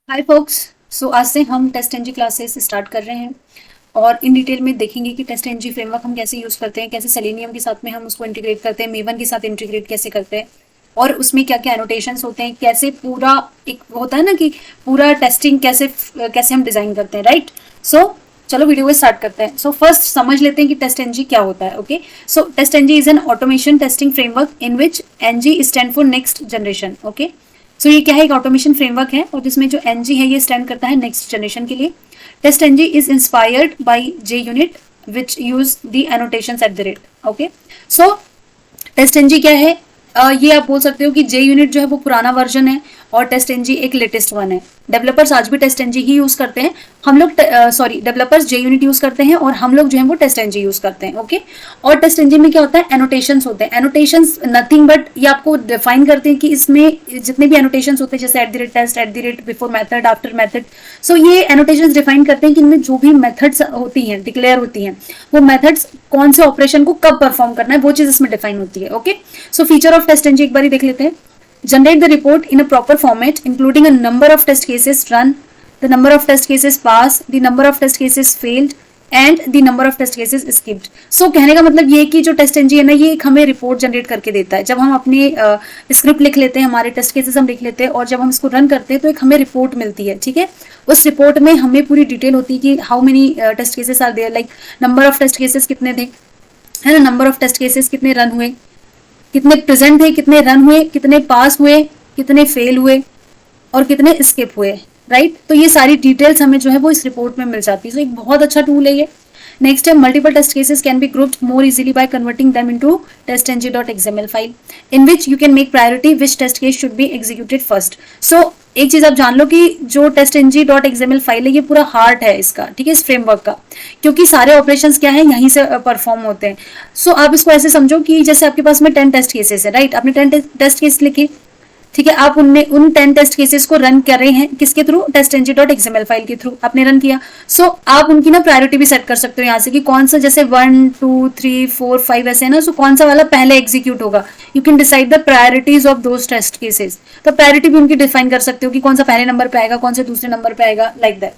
हाय focus. सो आज से हम टेस्ट एनजी क्लासेस स्टार्ट कर रहे हैं और इन डिटेल में देखेंगे कि टेस्ट एनजी फ्रेमवर्क हम कैसे यूज़ करते हैं, कैसे सेलेनियम के साथ में हम उसको इंटीग्रेट करते हैं, मेवन के साथ इंटीग्रेट कैसे करते हैं और उसमें क्या क्या एनोटेशंस होते हैं, कैसे पूरा एक होता है ना कि पूरा टेस्टिंग कैसे कैसे हम डिज़ाइन करते हैं, राइट। सो चलो वीडियो को स्टार्ट करते हैं। सो फर्स्ट समझ लेते हैं कि टेस्ट एनजी क्या होता है। Okay, so test NG is an automation testing framework in which NG stand for next generation. Okay, so ये क्या है, एक ऑटोमेशन फ्रेमवर्क है और जिसमें जो एनजी है ये स्टैंड करता है नेक्स्ट जनरेशन के लिए। Test NG is inspired by JUnit which use the annotations at the rate. Okay, so test NG क्या है, ये आप बोल सकते हो कि जे यूनिट जो है वो पुराना वर्जन है और टेस्ट एनजी एक लेटेस्ट वन है। डेवलपर्स आज भी टेस्ट एनजी ही यूज करते हैं, हम लोग डेवलपर्स जे यूनिट यूज करते हैं और हम लोग जो है वो टेस्ट एनजी यूज करते हैं। ओके, और टेस्ट एनजी में क्या होता है, एनोटेशंस होते हैं। एनोटेशंस नथिंग बट ये आपको डिफाइन करते हैं कि इसमें जितने भी एनोटेशंस होते हैं जैसे at the rate test, at the rate, before method, after method, so ये एनोटेशंस डिफाइन करते हैं कि इनमें जो भी मेथड्स होती हैं, डिक्लेयर होती हैं, वो मेथड्स कौन से ऑपरेशन को कब परफॉर्म करना है वो चीज इसमें डिफाइन होती है। Okay, so feature of TestNG एक बार देख लेते हैं। Generate the report in a proper format, including a number of test cases run, the number of test cases passed, the number of test cases failed, and the number of test cases skipped. So कहने का मतलब ये है कि जो test NG है ना, ये एक हमें रिपोर्ट जनरेट करके देता है। जब हम अपनी स्क्रिप्ट लिख लेते हैं, हमारे टेस्ट केसेस हम लिख लेते हैं और जब हम इसको रन करते हैं तो एक हमें रिपोर्ट मिलती है। ठीक है, उस रिपोर्ट में हमें पूरी डिटेल होती है कि how many test cases are there, like number of test cases कितने थे, है ना, नंबर ऑफ टेस्ट केसेस कितने रन हुए, कितने प्रेजेंट थे, कितने रन हुए, कितने पास हुए, कितने फेल हुए और कितने स्किप हुए, राइट। तो ये सारी डिटेल्स हमें जो है वो इस रिपोर्ट में मिल जाती है। तो एक बहुत अच्छा टूल है ये। नेक्स्ट है, multiple test cases can be grouped more easily by converting them into testng.xml file in which you can make priority which test case should be executed first. So एक चीज आप जान लो कि जो testng.xml फाइल है ये पूरा हार्ट है इसका, ठीक है, इस फ्रेमवर्क का, क्योंकि सारे ऑपरेशंस क्या है यहीं से परफॉर्म होते हैं। सो आप इसको ऐसे समझो कि जैसे आपके पास में 10 टेस्ट केसेस है, राइट, आपने 10 टेस्ट केस लिखे, ठीक है, आप उनमें उन 10 टेस्ट केसेस को रन कर रहे हैं किसके थ्रू, testng.xml फाइल के थ्रू आपने रन किया। सो आप उनकी ना प्रायोरिटी भी सेट कर सकते हो यहाँ से कि कौन सा, जैसे 1 2 3 4 5 ऐसे है ना, सो कौन सा वाला पहले एग्जीक्यूट होगा। You can decide the priorities of those test cases. तो प्रायोरिटी भी उनकी डिफाइन कर सकते हो कि कौन सा पहले नंबर पे आएगा, कौन सा दूसरे नंबर पे आएगा, like that.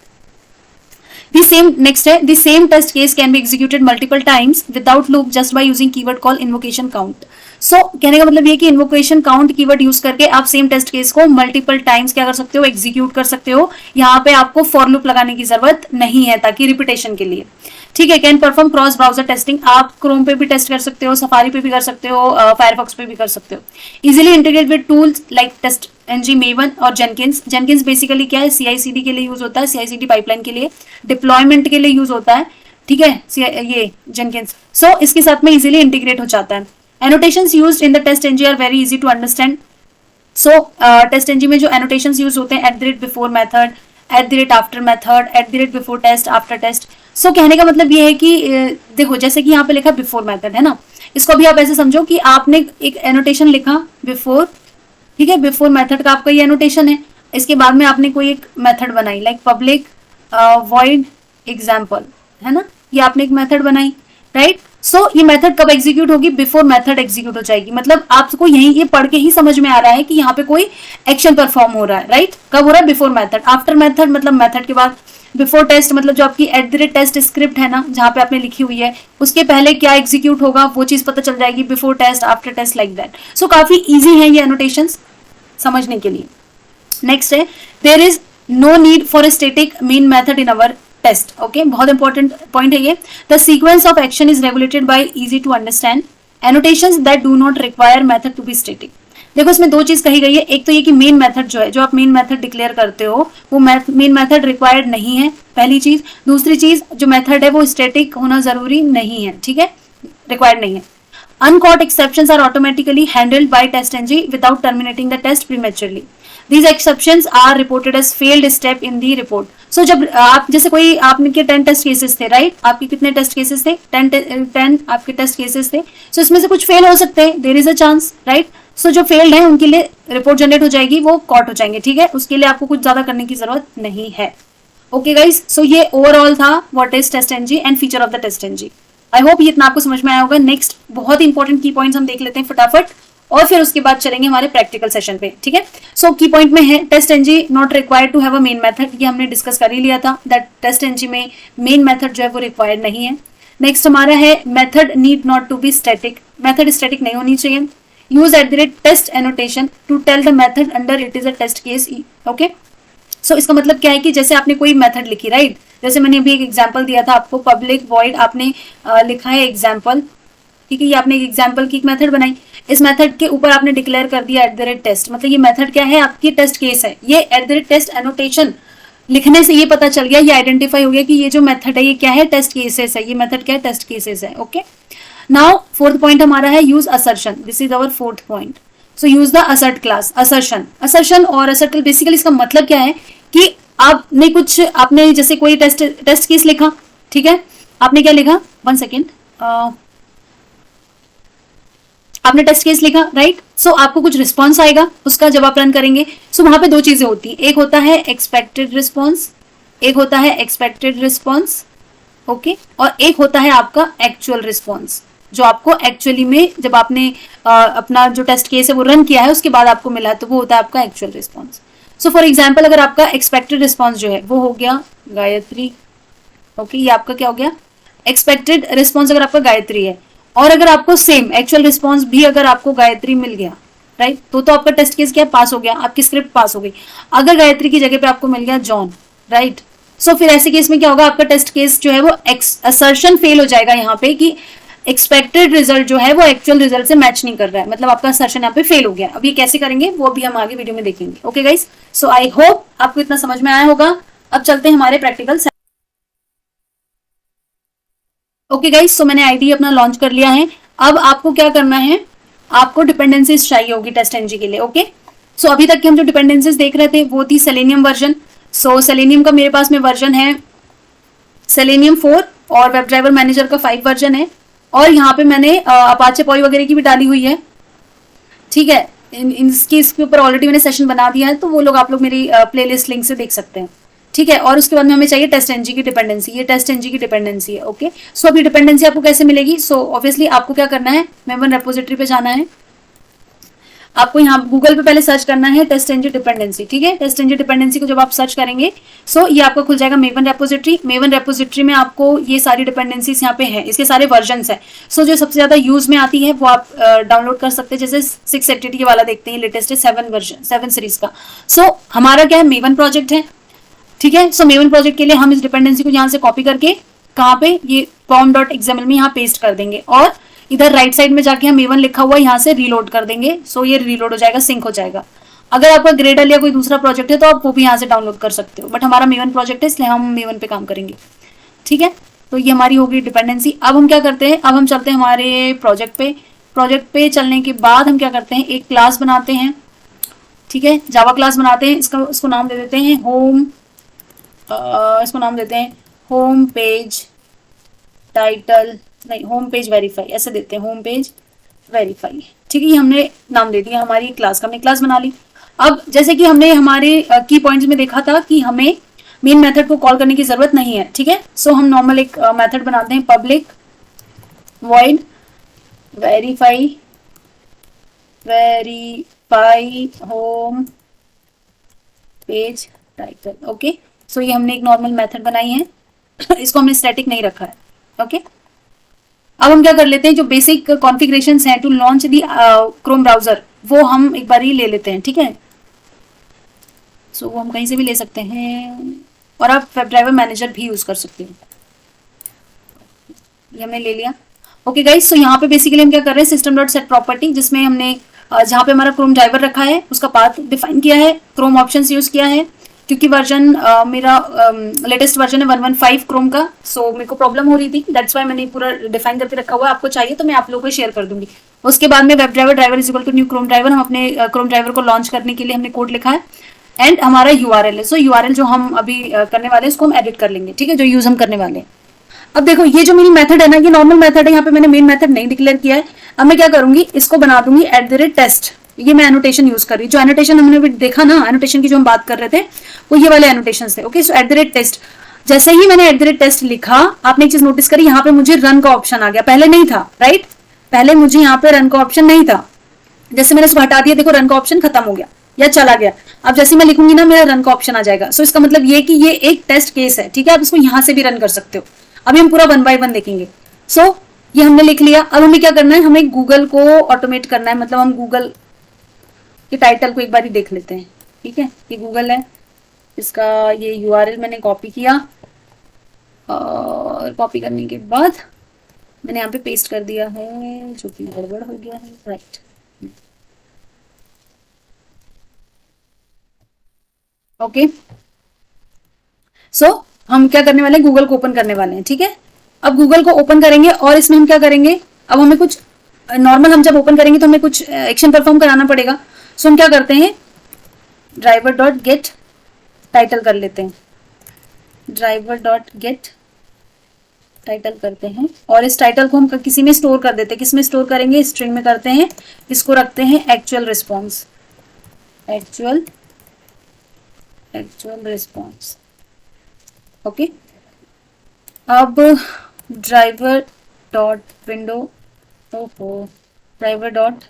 The same next है, the same test case can be executed multiple times without loop just by using keyword called invocation count. So कहने का मतलब ये कि invocation count कीवर्ड यूज करके आप सेम टेस्ट केस को multiple times क्या कर सकते हो, एग्जीक्यूट कर सकते हो। यहाँ पे आपको फॉर लूप लगाने की जरूरत नहीं है ताकि रिपीटेशन के लिए, ठीक है। Can perform cross browser testing, आप क्रोम पे भी टेस्ट कर सकते हो, सफारी पे भी कर सकते हो, फायरफॉक्स पे भी कर सकते हो। Easily integrate with tools like TestNG, Maven और जेनकिंस। जेनकिंस बेसिकली क्या है, सीआईसीडी के लिए यूज होता है, सीआईसीडी पाइपलाइन के लिए, डिप्लॉयमेंट के लिए यूज होता है, ठीक है, ये जेनकिंस। सो इसके साथ में इजिली इंटीग्रेट हो जाता है। Annotations used in the test NG are very easy to understand. So test NG में जो एनोटेशंस यूज होते हैं, at the rate before method, at the rate after method, at the rate before test, after test. So कहने का मतलब ये है कि देखो जैसे कि यहाँ पे लिखा बिफोर मेथड है ना, इसको भी आप ऐसे समझो कि आपने एक एनोटेशन लिखा बिफोर, ठीक है, बिफोर मेथड का आपका ये एनोटेशन है। इसके बाद में आपने कोई एक मेथड बनाई लाइक पब्लिक वॉइड एग्जाम्पल, है ना, ये आपने एक मेथड बनाई, राइट। सो ये मेथड कब एग्जीक्यूट होगी, बिफोर मेथड एग्जीक्यूट हो जाएगी। मतलब आपको यही ये पढ़ के ही समझ में आ रहा है कि यहाँ पे कोई एक्शन परफॉर्म हो रहा है, राइट। कब हो रहा है, बिफोर मेथड। आफ्टर मेथड मतलब मेथड के बाद। बिफोर टेस्ट मतलब जो आपकी at the rate test script है ना, जहाँ पे आपने लिखी हुई है, उसके पहले क्या एग्जीक्यूट होगा वो चीज पता चल जाएगी, before test, after test, like that. So काफी इजी है ये एनोटेशंस समझने के लिए। नेक्स्ट है, there is no need for a static main method in our test. Okay, बहुत इंपॉर्टेंट पॉइंट है ये। The sequence of action is regulated by easy to understand annotations that do not require method to be static. देखो इसमें दो चीज कही गई है, एक तो ये कि मेन मेथड जो है, जो आप मेन मेथड डिक्लेयर करते हो, वो मेन मेथड रिक्वायर्ड नहीं है, पहली चीज। दूसरी चीज, जो मेथड है वो स्टैटिक होना जरूरी नहीं है, ठीक है, रिक्वायर्ड नहीं है। Uncaught exceptions are automatically handled by TestNG without terminating the test prematurely. These exceptions are reported as failed step in the report. So जब आप जैसे कोई आपने के 10 टेस्ट केसेस थे, राइट, आपके कितने टेस्ट केसेस थे, 10 आपके टेस्ट केसेस थे। सो इसमें से कुछ फेल हो सकते हैं, there is a chance, right. So जो फेल्ड है उनके लिए रिपोर्ट जनरेट हो जाएगी, वो कॉट हो जाएंगे, ठीक है, उसके लिए आपको कुछ ज्यादा करने की जरूरत नहीं है। ओके गाइज, सो ये ओवरऑल था what is TestNG and feature of the test NG. I hope ये इतना आपको समझ में आया होगा। नेक्स्ट बहुत इंपॉर्टेंट की पॉइंट्स हम देख लेते हैं फटाफट और फिर उसके बाद चलेंगे हमारे प्रैक्टिकल सेशन पे, ठीक है। सो की पॉइंट में है test NG not required to have a main method, ये हमने डिस्कस कर ही लिया था दैट टेस्ट एनजी में मेन मेथड जो है वो रिक्वायर्ड नहीं है। नेक्स्ट हमारा है method need not to be static, method static नहीं होनी चाहिए। Use @test annotation to tell the method under it is a test case, okay. So इसका मतलब क्या है कि जैसे आपने कोई मेथड लिखी, राइट, जैसे मैंने अभी एक एग्जांपल दिया था आपको, पब्लिक वॉइड आपने लिखा है एग्जांपल, ठीक है, ये आपने एक एग्जांपल की एक मेथड बनाई, इस मेथड के ऊपर आपने डिक्लेयर कर दिया @test, मतलब ये मेथड क्या है, आपकी टेस्ट केस है। ये @test एनोटेशन लिखने से ये पता चल गया, ये आइडेंटिफाई हो गया कि ये जो मेथड है ये क्या है, टेस्ट केसेस है, ये मेथड क्या है, टेस्ट केसेस है, ओके। नाउ फोर्थ पॉइंट हमारा है use assertion, this is our fourth point. So use the assert class, assertion, assertion और असर्ट बेसिकली इसका मतलब क्या है कि आपने कुछ, आपने जैसे कोई टेस्ट केस लिखा, ठीक है, आपने क्या लिखा, 1 सेकेंड, आपने टेस्ट केस लिखा, राइट। सो आपको कुछ रिस्पॉन्स आएगा, उसका जब आप रन करेंगे, सो वहां पे दो चीजें होती है, एक होता है एक्सपेक्टेड रिस्पॉन्स, एक होता है एक्सपेक्टेड रिस्पॉन्स, ओके, और एक होता है आपका एक्चुअल रिस्पॉन्स, जो आपको एक्चुअली में जब आपने अपना जो टेस्ट केस है वो रन किया है उसके बाद आपको मिला है, तो वो होता है आपका actual response. So for example अगर आपका एक्सपेक्टेड रिस्पॉन्स जो है वो हो गया गायत्री, ओके, ये आपका क्या हो गया, एक्सपेक्टेड रिस्पॉन्स अगर आपका गायत्री है, और अगर आपको सेम एक्चुअल रिस्पॉन्स भी अगर आपको गायत्री मिल गया, राइट, तो आपका टेस्ट केस क्या पास हो गया, आपकी स्क्रिप्ट पास हो गई। अगर गायत्री की जगह पे आपको मिल गया जॉन, राइट, सो फिर ऐसे केस में क्या होगा, आपका टेस्ट केस जो है वो असर्शन फेल हो जाएगा यहाँ पे कि एक्सपेक्टेड रिजल्ट जो है वो एक्चुअल रिजल्ट से मैच नहीं कर रहा है, मतलब आपका असर्शन यहाँ पे फेल हो गया। अब ये कैसे करेंगे वो भी हम आगे वीडियो में देखेंगे, okay guys. So I hope आपको इतना समझ में आया होगा। अब चलते हैं हमारे प्रैक्टिकल। ओके गाइस, सो मैंने आईडी अपना लॉन्च कर लिया है। अब आपको क्या करना है, आपको डिपेंडेंसीज चाहिए होगी टेस्ट एनजी के लिए, ओके। सो अभी तक के हम जो डिपेंडेंसीज देख रहे थे वो थी सेलेनियम वर्जन। सो सेलेनियम का मेरे पास में वर्जन है सेलेनियम 4 और वेब ड्राइवर मैनेजर का 5 वर्जन है, और यहाँ पे मैंने अपाचे पॉई वगैरह की भी डाली हुई है, ठीक है। इसके ऊपर ऑलरेडी मैंने सेशन बना दिया है, तो वो लोग आप लोग मेरी प्लेलिस्ट लिंक से देख सकते हैं, ठीक है। और उसके बाद में हमें चाहिए टेस्ट एनजी की डिपेंडेंसी, ये टेस्ट एनजी की डिपेंडेंसी है, ओके। सो अभी डिपेंडेंसी आपको कैसे मिलेगी, सो ऑब्वियसली आपको क्या करना है, मेवन रेपोजिटरी पे जाना है, आपको यहाँ गूगल पे पहले सर्च करना है टेस्ट एनजी डिपेंडेंसी, ठीक है। टेस्ट एनजी डिपेंडेंसी को जब आप सर्च करेंगे सो ये आपको खुल जाएगा मेवन रेपोजिटरी। मेवन रेपोजिटरी में आपको ये सारी डिपेंडेंसीज यहाँ पे हैं, इसके सारे वर्जन्स हैं। सो जो सबसे ज्यादा यूज में आती है वो आप डाउनलोड कर सकते हैं, जैसे 680 वाला देखते हैं, लेटेस्ट है 7 वर्जन 7 सीरीज का। सो हमारा क्या है, मेवन प्रोजेक्ट है, ठीक है। सो मेवन प्रोजेक्ट के लिए हम इस डिपेंडेंसी को यहाँ से कॉपी करके कहाँ पे, ये pom.xml में यहाँ पेस्ट कर देंगे, और इधर राइट साइड में जाके हम मेवन लिखा हुआ यहाँ से रीलोड कर देंगे। सो ये रीलोड हो जाएगा, सिंक हो जाएगा। अगर आपका ग्रेडल या कोई दूसरा प्रोजेक्ट है तो आप वो भी यहाँ से डाउनलोड कर सकते हो, बट हमारा मेवन प्रोजेक्ट है इसलिए हम मेवन पे काम करेंगे, ठीक है। तो ये हमारी होगी डिपेंडेंसी। अब हम क्या करते हैं, अब हम चलते हैं हमारे प्रोजेक्ट पे। प्रोजेक्ट पे चलने के बाद हम क्या करते हैं, एक क्लास बनाते हैं, ठीक है, जावा क्लास बनाते हैं। इसको नाम दे देते हैं होम, इसको नाम देते हैं होम पेज टाइटल, नहीं होम पेज वेरीफाई, ऐसे देते हैं होम पेज वेरीफाई, ठीक है। ये हमने नाम दे दिया हमारी क्लास का, हमने क्लास बना ली। अब जैसे कि हमने हमारे की पॉइंट्स में देखा था कि हमें मेन मेथड को कॉल करने की जरूरत नहीं है, ठीक है। सो हम नॉर्मल एक मेथड बनाते हैं, public void verify home page title, okay. So ये हमने एक नॉर्मल मेथड बनाई है, इसको हमने स्टैटिक नहीं रखा है, ओके। अब हम क्या कर लेते हैं, जो बेसिक कॉन्फ़िगरेशंस हैं to launch the Chrome browser वो हम एक बार ही ले लेते हैं, ठीक है। सो वो हम कहीं से भी ले सकते हैं, और आप वेब ड्राइवर मैनेजर भी यूज कर सकते हैं। ये हमने ले लिया, ओके गाइस। सो यहाँ पे बेसिकली हम क्या कर रहे हैं, सिस्टम डॉट सेट प्रॉपर्टी, जिसमें हमने जहाँ पे हमारा क्रोम ड्राइवर रखा है उसका पाथ डिफाइन किया है, क्रोम ऑप्शंस यूज किया है, क्योंकि वर्जन मेरा लेटेस्ट वर्जन है 115 क्रोम का। सो मेरे को प्रॉब्लम हो रही थी, दैट्स वाई मैंने पूरा डिफाइन करके रखा हुआ है। आपको चाहिए तो मैं आप लोगों को शेयर कर दूंगी। उसके बाद में web driver is equal to new Chrome driver, हम अपने क्रोम ड्राइवर को लॉन्च करने के लिए हमने कोड लिखा है, एंड हमारा यूआरएल है। सो यूआरएल जो हम अभी करने वाले हैं उसको हम एडिट कर लेंगे, ठीक है, जो यूज हम करने वाले हैं। अब देखो ये जो मेरी मेथड है ना, ये नॉर्मल मेथड है, यहाँ पे मैंने मेन मेथड नहीं डिक्लेयर किया है। अब मैं क्या करूंगी, इसको बना दूंगी @test, ये मैं एनोटेशन यूज कर रही हूँ। जो एनोटेशन हमने भी देखा ना, एनोटेशन की जो हम बात कर रहे थे वो ये वाले एनोटेशन थे, ओके। सो @test, जैसे ही मैंने @test लिखा, आपने एक चीज नोटिस करी, यहाँ पे मुझे रन का ऑप्शन आ गया, पहले नहीं था, राइट। पहले मुझे यहाँ पे रन का ऑप्शन नहीं था, जैसे मैंने इसको हटा दिया, देखो रन का ऑप्शन खत्म हो गया या चला गया। अब जैसे मैं लिखूंगी ना, मेरा रन का ऑप्शन आ जाएगा। सो इसका मतलब ये कि ये एक टेस्ट केस है, ठीक है, आप इसको यहां से भी रन कर सकते हो। अभी हम पूरा 1 बाय 1 देखेंगे। सो ये हमने लिख लिया। अब हमें क्या करना है, हमें गूगल को ऑटोमेट करना है, मतलब हम गूगल के टाइटल को एक बार ही देख लेते हैं। ठीक है, ये गूगल है, इसका ये यूआरएल मैंने कॉपी किया, और कॉपी करने के बाद मैंने यहाँ पे पेस्ट कर दिया है, जो कि गड़बड़ हो गया है। Right, okay. सो हम क्या करने वाले हैं, गूगल को ओपन करने वाले हैं। ठीक है, अब गूगल को ओपन करेंगे और इसमें हम क्या करेंगे, अब हमें कुछ नॉर्मल, हम जब ओपन करेंगे तो हमें कुछ एक्शन परफॉर्म कराना पड़ेगा। सो हम क्या करते हैं, ड्राइवर डॉट गेट टाइटल कर लेते हैं, ड्राइवर डॉट गेट टाइटल करते हैं, और इस टाइटल को हम किसी में स्टोर कर देते हैं। किस में स्टोर करेंगे, स्ट्रिंग में करते हैं। इसको रखते हैं actual response, actual actual response. Okay, अब ड्राइवर डॉट विंडो, ओहो, driver dot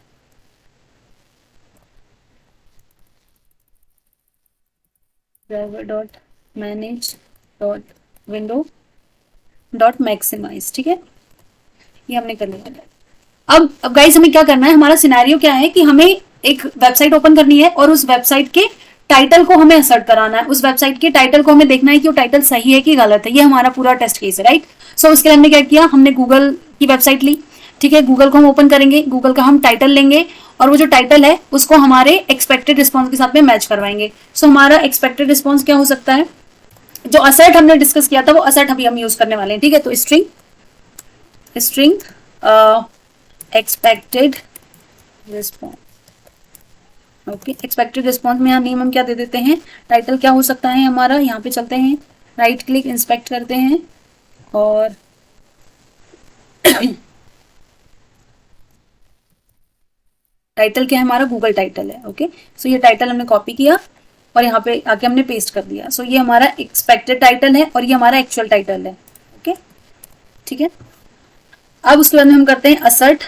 manage dot window dot maximize. ठीक है, ये हमने कर लिया। अब गाइस हमें क्या करना है, हमारा सिनेरियो क्या है कि हमें एक वेबसाइट ओपन करनी है और उस वेबसाइट के टाइटल को हमें असर्ट कराना है। उस वेबसाइट के टाइटल को हमें देखना है कि वो टाइटल सही है कि गलत है। ये हमारा पूरा टेस्ट केस है, राइट। सो उसके लिए हमने क्या किया, हमने गूगल की वेबसाइट ली। ठीक है, गूगल को हम ओपन करेंगे, गूगल का हम टाइटल लेंगे, और वो जो टाइटल है उसको हमारे एक्सपेक्टेड रिस्पॉन्स के साथ में मैच करवाएंगे। सो हमारा एक्सपेक्टेड रिस्पॉन्स क्या हो सकता है, जो असर्ट हमने डिस्कस किया था वो असर्ट अभी हम यूज करने वाले हैं। ठीक है, तो string expected response. Okay, expected response में यहाँ नेम हम क्या दे देते हैं, टाइटल क्या हो सकता है हमारा, यहाँ पे चलते हैं, राइट क्लिक इंस्पेक्ट करते हैं, और टाइटल क्या है हमारा, गूगल टाइटल है। ओके, सो ये टाइटल हमने कॉपी किया और यहाँ पे आके हमने पेस्ट कर दिया। सो ये हमारा एक्सपेक्टेड टाइटल है और ये हमारा एक्चुअल टाइटल है। ओके, ठीक है। अब उसके बाद में हम करते हैं assert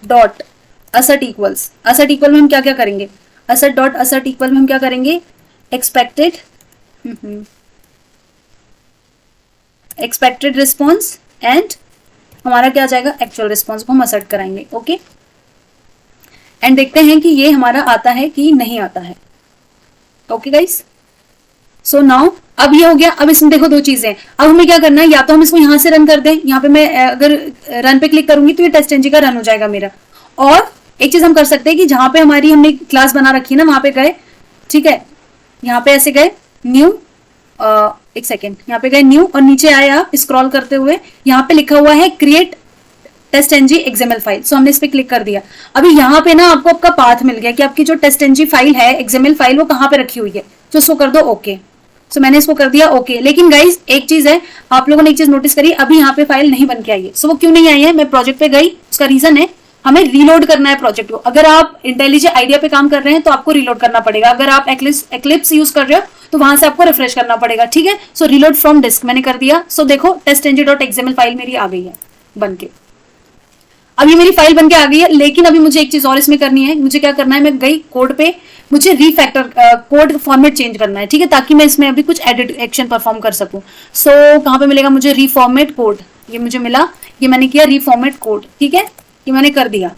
dot assert equals. Assert equal में हम क्या क्या करेंगे, असर्ट डॉट असर्ट इक्वल में हम क्या करेंगे, एक्सपेक्टेड रिस्पॉन्स एंड हमारा क्या आ जाएगा, एक्चुअल रिस्पॉन्स को हम असर्ट कराएंगे। ओके, एंड देखते हैं कि ये हमारा आता है कि नहीं आता है। ओके गाइस, सो नाउ अब ये हो गया। अब इसमें देखो दो चीजें, अब हमें क्या करना है, या तो हम इसको यहां से रन कर दें, यहाँ पे मैं अगर रन पे क्लिक करूंगी तो ये टेस्ट एनजी का रन हो जाएगा मेरा। और एक चीज हम कर सकते हैं कि जहां पे हमारी हमने क्लास बना रखी है ना, वहां पे गए, ठीक है, यहाँ पे ऐसे गए न्यू, एक सेकेंड, यहाँ पे गए न्यू और नीचे आए आप स्क्रॉल करते हुए, यहाँ पे लिखा हुआ है create test NG XML file. So हमने इस पे क्लिक कर दिया। अभी यहाँ पे ना आपको आपका पाथ मिल गया कि आपकी जो टेस्ट एनजी फाइल है एक्सएमएल फाइल वो कहाँ पे रखी हुई है, तो इसको कर दो ओके। सो मैंने इसको कर दिया ओके। लेकिन गाइज एक चीज है, आप लोगों ने एक चीज नोटिस करी, अभी यहाँ पे फाइल नहीं बन के आई है। सो वो क्यों नहीं आई है, मैं प्रोजेक्ट पे गई, उसका रीजन है हमें रीलोड करना है प्रोजेक्ट को। अगर आप इंटेलिजेंट आइडिया पे काम कर रहे हैं तो आपको रीलोड करना पड़ेगा, अगर आप एक्लिप्स यूज कर रहे हो तो वहां से आपको रिफ्रेश करना पड़ेगा। ठीक है, सो रीलोड फ्रॉम डिस्क मैंने कर दिया। सो देखो TestNG dot XML file मेरी आ गई है बन के। अब ये मेरी फाइल बनके आ गई है, लेकिन अभी मुझे एक चीज और इसमें करनी है। मुझे क्या करना है, मैं गई कोड पे, मुझे रीफैक्टर कोड फॉर्मेट चेंज करना है। ठीक है, ताकि मैं इसमें अभी कुछ एडिट एक्शन परफॉर्म कर सकूं। सो कहां पे मिलेगा मुझे, रीफॉर्मेट कोड, ये मुझे मिला, ये मैंने किया रीफॉर्मेट कोड। ठीक है, ये मैंने कर दिया।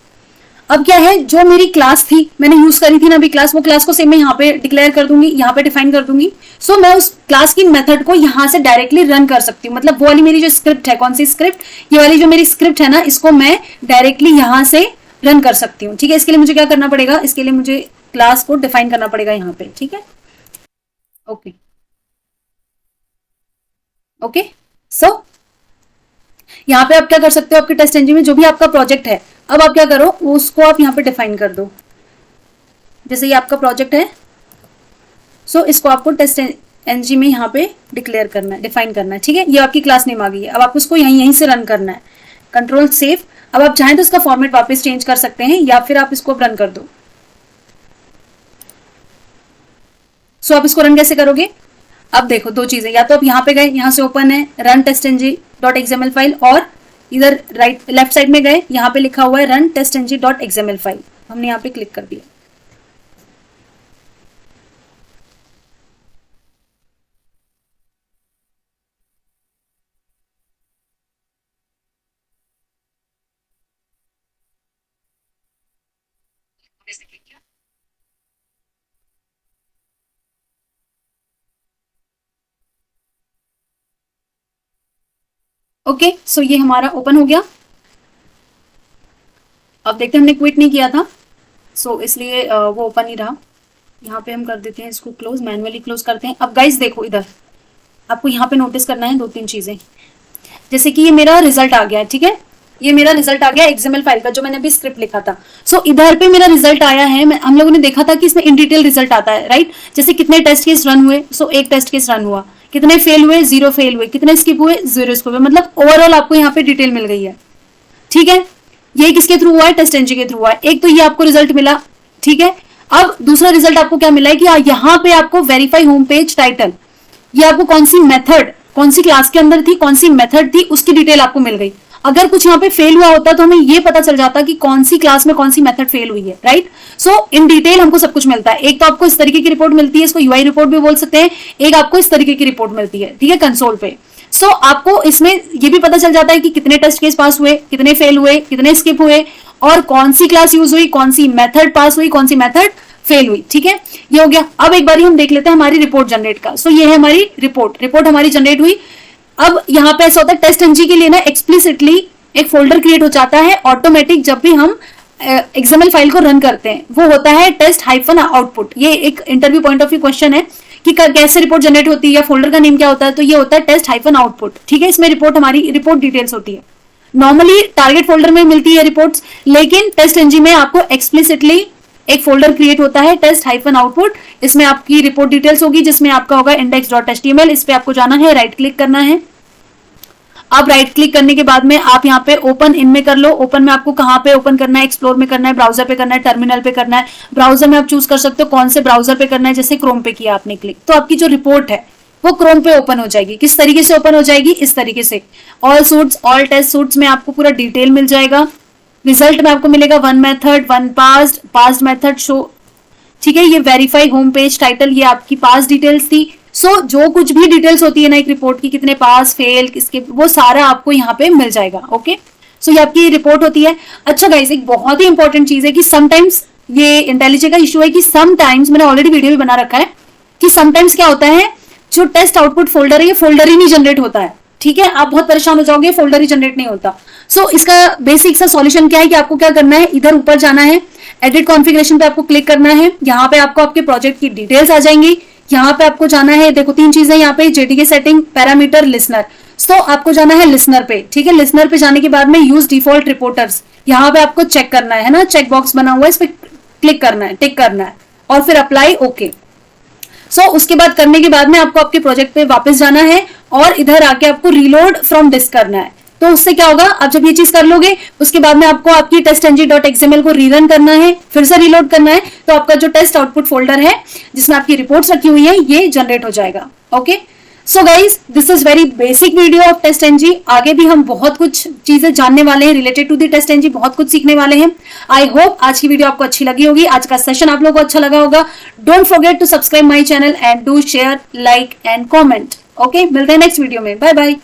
अब क्या है, जो मेरी क्लास थी मैंने यूज करी थी ना अभी क्लास, वो क्लास को सेम मैं यहाँ पे डिक्लेयर कर दूंगी, यहाँ पे डिफाइन कर दूंगी। सो मैं उस क्लास की मेथड को यहाँ से डायरेक्टली रन कर सकती हूँ। मतलब वो वाली मेरी जो स्क्रिप्ट है, कौन सी स्क्रिप्ट, ये वाली जो मेरी स्क्रिप्ट है ना, इसको मैं डायरेक्टली यहाँ से रन कर सकती हूँ। ठीक है, इसके लिए मुझे क्या करना पड़ेगा, इसके लिए मुझे क्लास को डिफाइन करना पड़ेगा यहाँ पे। ठीक है, ओके ओके। सो यहाँ पे आप क्या कर सकते हो, आपके टेस्ट एनजी में जो भी आपका प्रोजेक्ट है, अब आप क्या करो, उसको आप यहाँ पे डिफाइन कर दो। जैसे ये आपका प्रोजेक्ट है, सो इसको आपको टेस्ट एनजी में यहाँ पे डिक्लेयर करना है, डिफाइन करना है। ठीक है, ये आपकी क्लास नेम आ गई है। अब आपको इसको यहीं से रन करना है, कंट्रोल सेव। अब आप चाहें तो इसका फॉर्मेट वापस चेंज कर सकते हैं, या फिर आप इसको रन कर दो। सो आप इसको रन कैसे करोगे, अब देखो दो चीजें, या तो आप यहाँ पे गए, यहाँ से ओपन है run TestNG dot XML file, और इधर राइट लेफ्ट साइड में गए, यहाँ पे लिखा हुआ है रन testng.xml फाइल, हमने यहाँ पे क्लिक कर दिया। ओके सो ये हमारा ओपन हो गया। अब देखते हैं हमने क्विट नहीं किया था, सो इसलिए वो ओपन ही रहा। यहाँ पे हम कर देते हैं इसको क्लोज, मैनुअली क्लोज करते हैं। अब गाइस देखो इधर आपको यहाँ पे नोटिस करना है 2-3 चीजें, जैसे कि ये मेरा रिजल्ट आ गया है, ठीक है, ये मेरा रिजल्ट आ गया एक्सएमएल फाइल का जो मैंने अभी स्क्रिप्ट लिखा था। सो इधर पे मेरा रिजल्ट आया है, हम लोगों ने देखा था कि इसमें इन डिटेल रिजल्ट आता है, राइट। जैसे कितने टेस्ट केस रन हुए, सो एक टेस्ट केस रन हुआ, कितने फेल हुए 0 फेल हुए, कितने स्किप हुए 0 स्किप हुए, मतलब ओवरऑल आपको यहाँ पे डिटेल मिल गई है, ठीक है। ये किसके थ्रू हुआ है, टेस्टेंजी के थ्रू हुआ है। एक तो ये आपको रिजल्ट मिला, ठीक है। अब दूसरा रिजल्ट आपको क्या मिला है कि यहाँ पे आपको वेरीफाई होम पेज टाइटल, ये आपको कौन सी मेथड, कौन सी क्लास के अंदर थी, कौन सी मेथड थी, उसकी डिटेल आपको मिल गई। अगर कुछ यहाँ पे फेल हुआ होता तो हमें ये पता चल जाता कि कौन सी क्लास में कौन सी मेथड फेल हुई है, राइट। सो इन डिटेल हमको सब कुछ मिलता है। एक तो आपको इस तरीके की रिपोर्ट मिलती है, इसको यूआई रिपोर्ट भी बोल सकते हैं, एक आपको इस तरीके की रिपोर्ट मिलती है, ठीक है, कंसोल पे। सो आपको इसमें ये भी पता चल जाता है कि कितने टेस्ट केस पास हुए, कितने फेल हुए, कितने स्किप हुए, और कौन सी क्लास यूज हुई, कौन सी मेथड पास हुई, कौन सी मेथड फेल हुई, ठीक है। ये हो गया। अब एक बार हम देख लेते हैं हमारी रिपोर्ट जनरेट का। सो ये है हमारी रिपोर्ट हमारी जनरेट हुई। अब यहाँ पे ऐसा होता है टेस्ट एनजी के लिए ना एक्सप्लिसिटली एक फोल्डर क्रिएट हो जाता है ऑटोमेटिक जब भी हम एक्सएमएल फाइल को रन करते हैं, वो होता है टेस्ट-आउटपुट। ये एक interview point of view question है कि कैसे रिपोर्ट जनरेट होती है या फोल्डर का नेम क्या होता है, तो ये होता है टेस्ट-आउटपुट, ठीक है। इसमें रिपोर्ट हमारी रिपोर्ट डिटेल्स होती है। नॉर्मली टारगेट फोल्डर में मिलती है रिपोर्ट्स, लेकिन टेस्ट एनजी में आपको एक्सप्लिसिटली एक फोल्डर क्रिएट होता है टेस्ट-आउटपुट। इसमें आपकी रिपोर्ट डिटेल्स होगी, जिसमें आपका होगा index.html। इस पे आपको जाना है, राइट क्लिक करना है। अब राइट क्लिक करने के बाद में आप यहाँ पे ओपन इनमें कर लो। ओपन में आपको कहाँ पे ओपन करना है, एक्सप्लोर में करना है, ब्राउजर पे करना है, टर्मिनल पे करना है। ब्राउजर में आप चूज कर सकते हो कौन से ब्राउजर पे करना है, जैसे क्रोम पे किया आपने क्लिक, तो आपकी जो रिपोर्ट है वो क्रोम पे ओपन हो जाएगी। किस तरीके से ओपन हो जाएगी, इस तरीके से all suites, all test suites में आपको पूरा डिटेल मिल जाएगा। रिजल्ट में आपको मिलेगा 1 मेथड, 1 पास्ड मेथड शो, ठीक है। ये वेरीफाई होम पेज टाइटल, ये आपकी पास डिटेल्स थी। सो जो कुछ भी डिटेल्स होती है ना एक रिपोर्ट की, कितने पास फेल किसके, वो सारा आपको यहाँ पे मिल जाएगा। ओके, सो ये आपकी रिपोर्ट होती है। अच्छा गाइस, एक बहुत ही इंपॉर्टेंट चीज है कि समटाइम्स ये इंटेलिजे का इशू है कि समटाइम्स, मैंने ऑलरेडी वीडियो भी बना रखा है कि समटाइम्स क्या होता है, जो टेस्ट आउटपुट फोल्डर है ये फोल्डर ही नहीं जनरेट होता है, ठीक है। आप बहुत परेशान हो जाओगे, फोल्डर ही जनरेट नहीं होता। सो इसका बेसिक सा सॉल्यूशन क्या है कि आपको क्या करना है, इधर ऊपर जाना है, एडिट कॉन्फ़िगरेशन पे आपको क्लिक करना है। यहाँ पे आपको आपके प्रोजेक्ट की डिटेल्स आ जाएंगी। यहाँ पे आपको जाना है, देखो 3 चीजें यहाँ पे, जेडीके सेटिंग, पैरामीटर, लिसनर। सो आपको जाना है लिसनर पे, ठीक है। लिसनर पे जाने के बाद में यूज डिफॉल्ट रिपोर्टर्स, यहाँ पे आपको चेक करना है ना, चेक बॉक्स बना हुआ है, इस पे क्लिक करना है, टिक करना है, और फिर अप्लाई ओके। सो उसके बाद करने के बाद में आपको आपके प्रोजेक्ट पे वापस जाना है और इधर आके आपको रीलोड फ्रॉम डिस्क करना है। तो उससे क्या होगा, आप जब ये चीज कर लोगे उसके बाद में आपको आपकी testng.xml को रीरन करना है, फिर से रीलोड करना है, तो आपका जो टेस्ट आउटपुट फोल्डर है जिसमें आपकी रिपोर्ट्स रखी हुई है ये जनरेट हो जाएगा। Okay, so guys this is very basic video of TestNG. आगे भी हम बहुत कुछ चीजें जानने वाले हैं रिलेटेड टू दी टेस्टएनजी, बहुत कुछ सीखने वाले हैं। आई होप आज की वीडियो आपको अच्छी लगी होगी, आज का सेशन आप लोगों को अच्छा लगा होगा। Don't forget to subscribe my channel and do share, like and comment. Okay, मिलते हैं नेक्स्ट वीडियो में, बाय बाय।